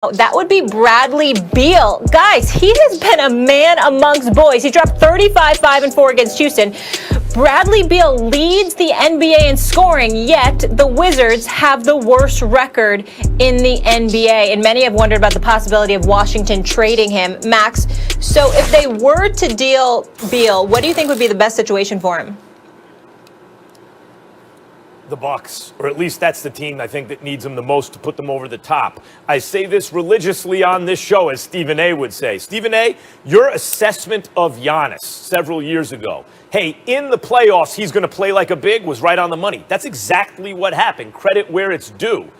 That would be Bradley Beal. Guys, he has been a man amongst boys. He dropped 35, 5, and 4 against Houston. Bradley Beal leads the NBA in scoring, yet the Wizards have the worst record in the NBA. And many have wondered about the possibility of Washington trading him. Max, so if they were to deal Beal, what do you think would be the best situation for him? The Bucks, or at least that's the team I think that needs them the most to put them over the top. I say this religiously on this show, as Stephen A. would say. Stephen A., your assessment of Giannis several years ago, hey, in the playoffs he's going to play like a big, was right on the money. That's exactly what happened. Credit where it's due.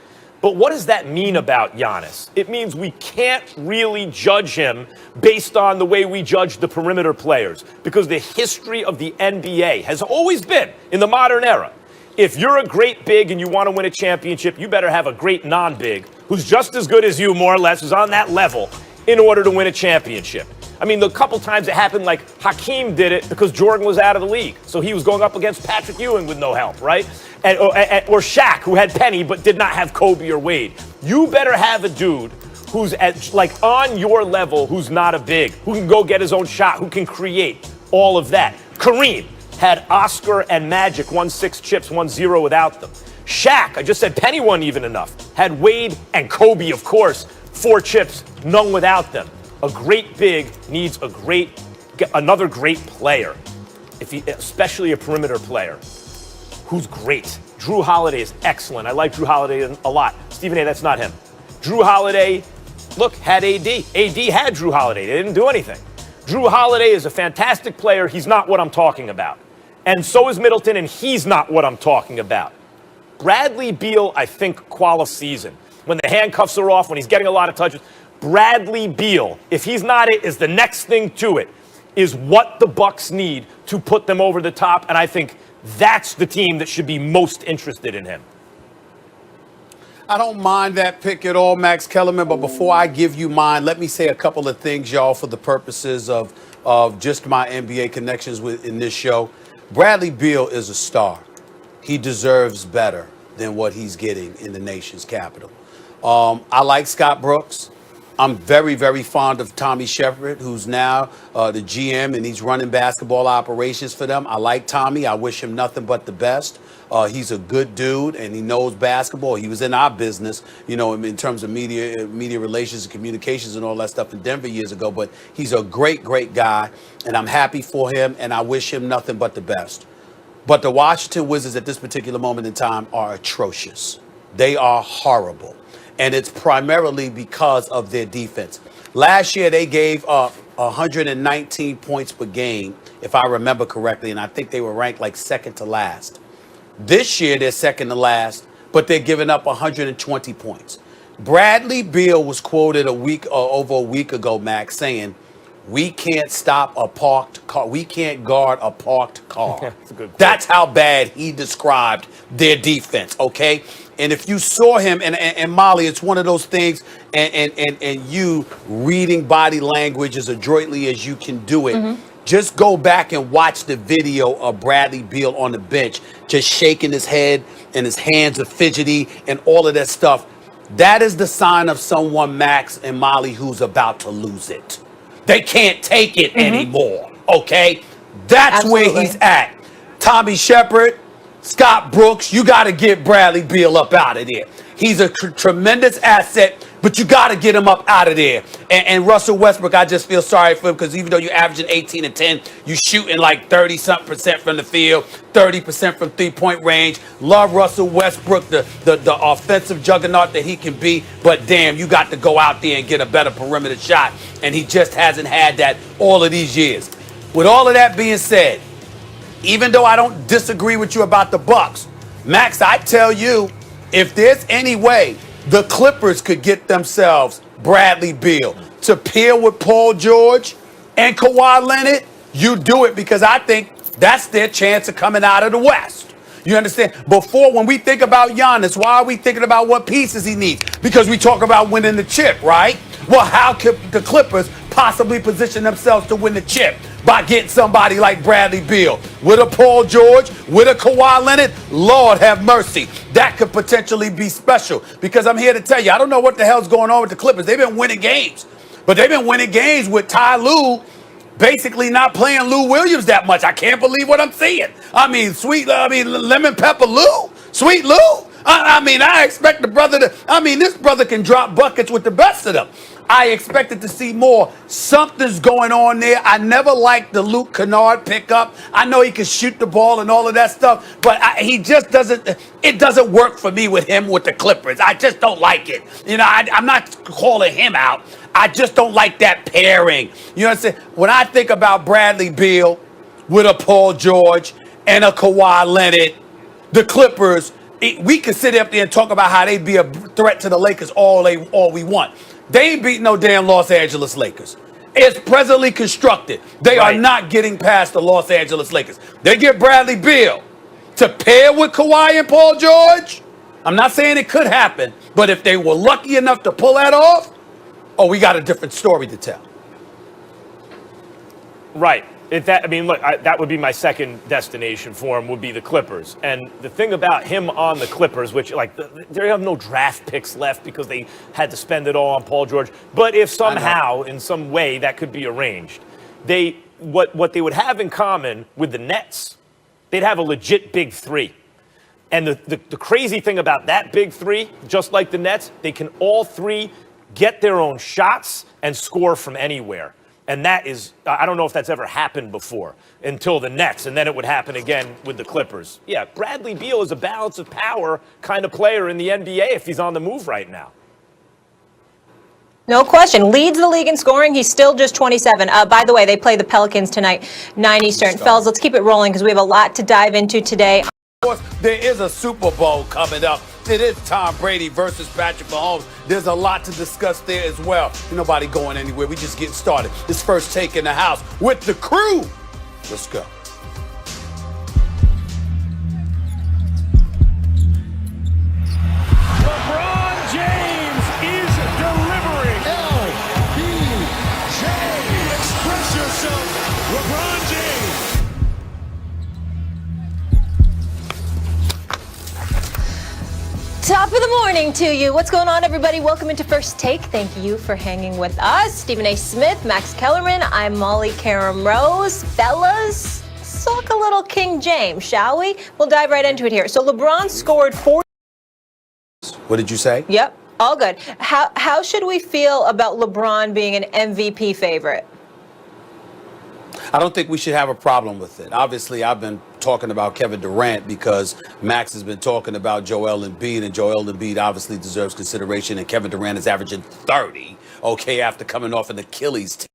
But what does that mean about Giannis? It means we can't really judge him based on the way we judge the perimeter players, because the history of the NBA has always been, in the modern era, if you're a great big and you want to win a championship, you better have a great non-big who's just as good as you, more or less, who's on that level in order to win a championship. I mean, the couple times it happened, like Hakeem did it because Jordan was out of the league. So he was going up against Patrick Ewing with no help, right? Or Shaq, who had Penny but did not have Kobe or Wade. You better have a dude who's on your level, who's not a big, who can go get his own shot, who can create all of that. Kareem had Oscar and Magic, won 6 chips, 1-0 without them. Shaq, I just said Penny wasn't even enough. Had Wade and Kobe, of course, 4 chips, none without them. A great big needs another great player, especially a perimeter player who's great. Drew Holiday is excellent. I like Drew Holiday a lot. Stephen A., that's not him. Drew Holiday, look, had AD. AD had Drew Holiday. They didn't do anything. Drew Holiday is a fantastic player. He's not what I'm talking about. And so is Middleton, and he's not what I'm talking about. Bradley Beal, I think, season. When the handcuffs are off, when he's getting a lot of touches, Bradley Beal, if he's not it, is the next thing to it, is what the Bucks need to put them over the top. And I think that's the team that should be most interested in him. I don't mind that pick at all, Max Kellerman, but before I give you mine, let me say a couple of things, y'all, for the purposes of just my NBA connections in this show. Bradley Beal is a star. He deserves better than what he's getting in the nation's capital. I like Scott Brooks. I'm very, very fond of Tommy Shepard, who's now the GM, and he's running basketball operations for them. I like Tommy. I wish him nothing but the best. He's a good dude, and he knows basketball. He was in our business, you know, in terms of media relations and communications and all that stuff in Denver years ago. But he's a great, great guy, and I'm happy for him, and I wish him nothing but the best. But the Washington Wizards at this particular moment in time are atrocious. They are horrible, and it's primarily because of their defense. Last year, they gave up 119 points per game, if I remember correctly, and I think they were ranked like second to last. This year, they're second to last, but they're giving up 120 points. Bradley Beal was quoted over a week ago, Max, saying, "We can't stop a parked car. We can't guard a parked car." That's a good quote. That's how bad he described their defense, okay? And if you saw him, and Molly, it's one of those things, and you reading body language as adroitly as you can do it, just go back and watch the video of Bradley Beal on the bench, just shaking his head and his hands are fidgety and all of that stuff. That is the sign of someone, Max and Molly, who's about to lose it. They can't take it anymore, okay? That's Absolutely. Where he's at. Tommy Shepard, Scott Brooks, you got to get Bradley Beal up out of there. He's a tremendous asset, but you got to get him up out of there. And Russell Westbrook, I just feel sorry for him, because even though you're averaging 18 and 10, you shooting like 30-something% from the field, 30% from three-point range. Love Russell Westbrook, the offensive juggernaut that he can be, but damn, you got to go out there and get a better perimeter shot, and he just hasn't had that all of these years. With all of that being said, even though I don't disagree with you about the Bucks, Max, I tell you, if there's any way the Clippers could get themselves Bradley Beal to pair with Paul George and Kawhi Leonard, you do it, because I think that's their chance of coming out of the West. You understand? Before, when we think about Giannis, why are we thinking about what pieces he needs? Because we talk about winning the chip, right? Well, how could the Clippers possibly position themselves to win the chip? by getting somebody like Bradley Beal. With a Paul George, with a Kawhi Leonard, Lord have mercy. That could potentially be special because I'm here to tell you, I don't know what the hell's going on with the Clippers. They've been winning games, but they've been winning games with Ty Lue basically not playing Lou Williams that much. I can't believe what I'm seeing. Lemon Pepper Lou, Sweet Lou. I expect the brother to, this brother can drop buckets with the best of them. I expected to see more. Something's going on there. I never liked the Luke Kennard pickup. I know he can shoot the ball and all of that stuff, but he just doesn't, it doesn't work for me with him with the Clippers. I just don't like it. I'm not calling him out. I just don't like that pairing. You know what I'm saying? When I think about Bradley Beal with a Paul George and a Kawhi Leonard, the Clippers, we can sit up there and talk about how they'd be a threat to the Lakers all we want. They ain't beating no damn Los Angeles Lakers. It's presently constructed. They are not getting past the Los Angeles Lakers. They get Bradley Beal to pair with Kawhi and Paul George. I'm not saying it could happen, but if they were lucky enough to pull that off, we got a different story to tell. Right. That would be my second destination for him, would be the Clippers. And the thing about him on the Clippers, which, they have no draft picks left because they had to spend it all on Paul George. But if somehow, in some way, that could be arranged, what they would have in common with the Nets, they'd have a legit big three. And the crazy thing about that big three, just like the Nets, they can all three get their own shots and score from anywhere. And that is, I don't know if that's ever happened before until the Nets, and then it would happen again with the Clippers. Yeah, Bradley Beal is a balance of power kind of player in the NBA if he's on the move right now. No question. Leads the league in scoring. He's still just 27. By the way, they play the Pelicans tonight, 9 Eastern. Fellas, let's keep it rolling because we have a lot to dive into today. Of course, there is a Super Bowl coming up. It is Tom Brady versus Patrick Mahomes. There's a lot to discuss there as well. Ain't nobody going anywhere. We just getting started. This first take in the house with the crew. Let's go. LeBron James is delivering. LBJ. Express yourself. LeBron James. Top of the morning to you. What's going on, everybody? Welcome into First Take. Thank you for hanging with us. Stephen A. Smith, Max Kellerman. I'm Molly Karam Rose. Fellas, talk a little King James, shall we? We'll dive right into it here. So LeBron scored 40. What did you say? Yep, all good. How should we feel about LeBron being an MVP favorite? I don't think we should have a problem with it. Obviously, I've been talking about Kevin Durant because Max has been talking about Joel Embiid, and Joel Embiid obviously deserves consideration, and Kevin Durant is averaging 30, after coming off an Achilles tear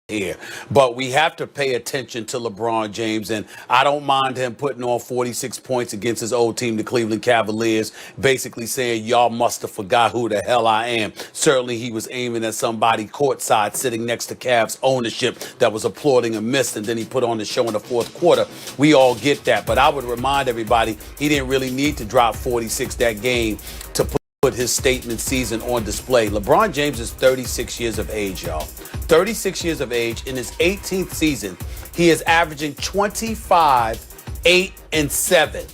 here. But we have to pay attention to LeBron James, and I don't mind him putting on 46 points against his old team, the Cleveland Cavaliers, basically saying, y'all must have forgot who the hell I am. Certainly he was aiming at somebody courtside sitting next to Cavs ownership that was applauding a miss, and then he put on the show in the fourth quarter. We all get that, but I would remind everybody he didn't really need to drop 46 that game to put his statement season on display. LeBron James is 36 years of age, y'all. 36 years of age. In his 18th season, he is averaging 25, 8, and 7.